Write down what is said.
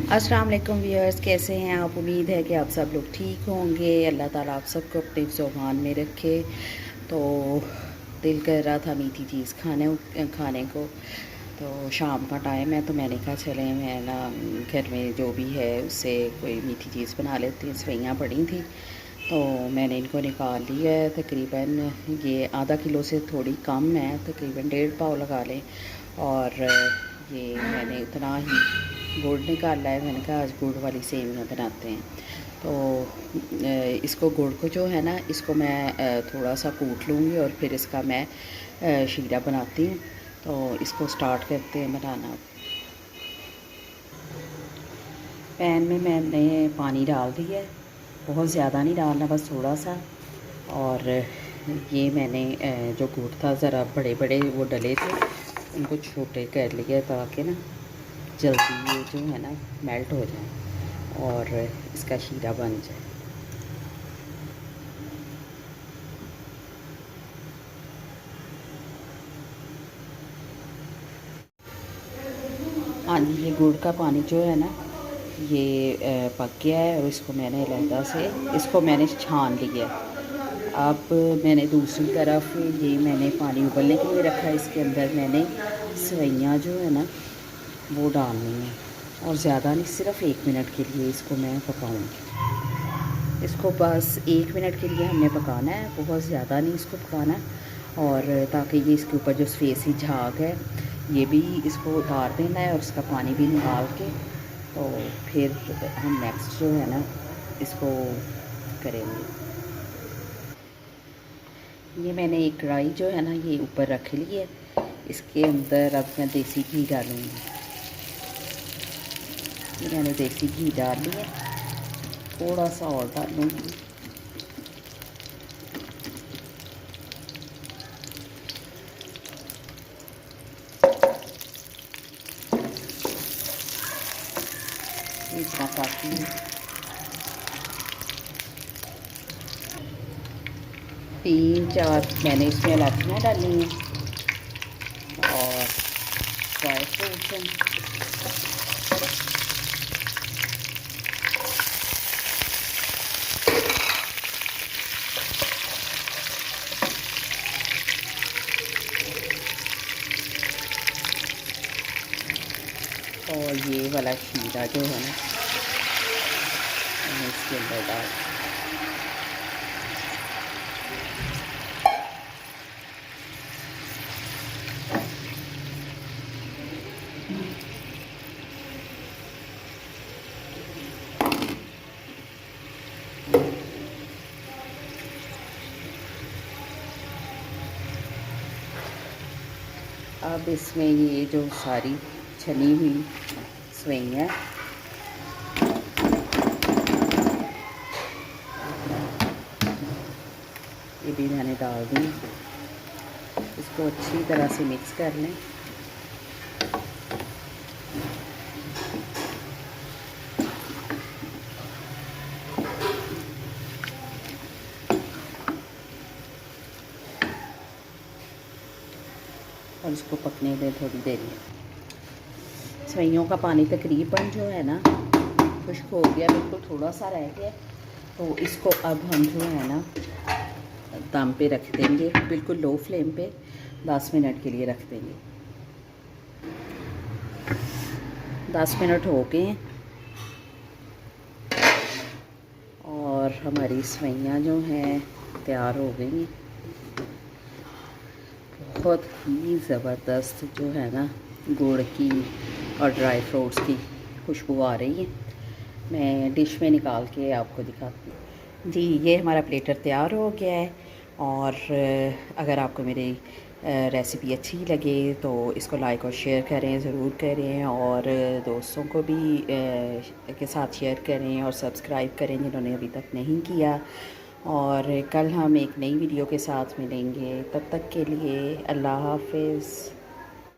अस्सलाम वालेकुम व्यूअर्स, कैसे हैं आप। उम्मीद है कि आप सब लोग ठीक होंगे। अल्लाह ताला आप सबको अपने ज़ुबान में रखे। तो दिल कर रहा था मीठी चीज़ खाने को। तो शाम का टाइम है, तो मैंने कहा चले मैं ना घर में जो भी है उससे कोई मीठी चीज़ बना लेती हूँ। सेवइयाँ पड़ी थी तो मैंने इनको निकाल लिया है। तकरीबन ये आधा किलो से थोड़ी कम है, तकरीबन 1.5 पाव लगा लें। और ये मैंने इतना ही गुड़ निकाला है। मैंने कहा आज गुड़ वाली सेवइयाँ बनाते हैं। तो इसको गुड़ को जो है ना, इसको मैं थोड़ा सा कूट लूँगी और फिर इसका मैं शीरा बनाती हूँ। तो इसको स्टार्ट करते हैं बनाना। पैन में मैंने पानी डाल दिया है, बहुत ज़्यादा नहीं डालना, बस थोड़ा सा। और ये मैंने जो गुड़ था ज़रा बड़े बड़े वो डले थे, उनको छोटे कर लिए ताकि ना जल्दी ये जो है ना मेल्ट हो जाए और इसका शीरा बन जाए। हाँ जी, ये गुड़ का पानी जो है ना ये पक गया है और इसको मैंने अलहदा से इसको मैंने छान लिया। अब मैंने दूसरी तरफ ये मैंने पानी उबलने के लिए रखा है। इसके अंदर मैंने सेवइयाँ जो है ना वो डालनी है और ज़्यादा नहीं, सिर्फ 1 मिनट के लिए इसको मैं पकाऊंगी। इसको बस 1 मिनट के लिए हमने पकाना है, बहुत ज़्यादा नहीं इसको पकाना। और ताकि ये इसके ऊपर जो सफ़ेद झाग है ये भी इसको उतार देना है और इसका पानी भी निकाल के तो फिर हम नेक्स्ट जो है ना इसको करेंगे। ये मैंने एक कढ़ाई जो है ना ये ऊपर रख ली है। इसके अंदर अब मैं देसी घी डालूँगी। ये मैंने देसी घी डाल लिया, थोड़ा सा और डालूँगी। इतना काफ़ी है। 3-4 मैंने इसमें इलायचियाँ डाली हैं और ड्राई फ्रूट्स हैं। और ये वाला शीरा जो है ना मैंने इसके अंदर डाल। अब इसमें ये जो सारी छनी हुई सेवइयाँ ये भी मैंने डाल दी। इसको अच्छी तरह से मिक्स कर लें। और इसको पकने दें थोड़ी देर में। सेवइयों का पानी तकरीबन जो है ना खुश्क हो गया, बिल्कुल थोड़ा सा रह गया। तो इसको अब हम जो है ना दम पे रख देंगे, बिल्कुल लो फ्लेम पे 10 मिनट के लिए रख देंगे। 10 मिनट हो गए हैं और हमारी सेवइयाँ जो हैं तैयार हो गई हैं। बहुत ही ज़बरदस्त जो है ना गुड़ की और ड्राई फ्रूट्स की खुशबू आ रही है। मैं डिश में निकाल के आपको दिखाती हूँ। जी, ये हमारा प्लेटर तैयार हो गया है। और अगर आपको मेरी रेसिपी अच्छी लगे तो इसको लाइक और शेयर करें, ज़रूर करें। और दोस्तों को भी के साथ शेयर करें और सब्सक्राइब करें जिन्होंने अभी तक नहीं किया। और कल हम एक नई वीडियो के साथ मिलेंगे, तब तक के लिए अल्लाह हाफ़िज़।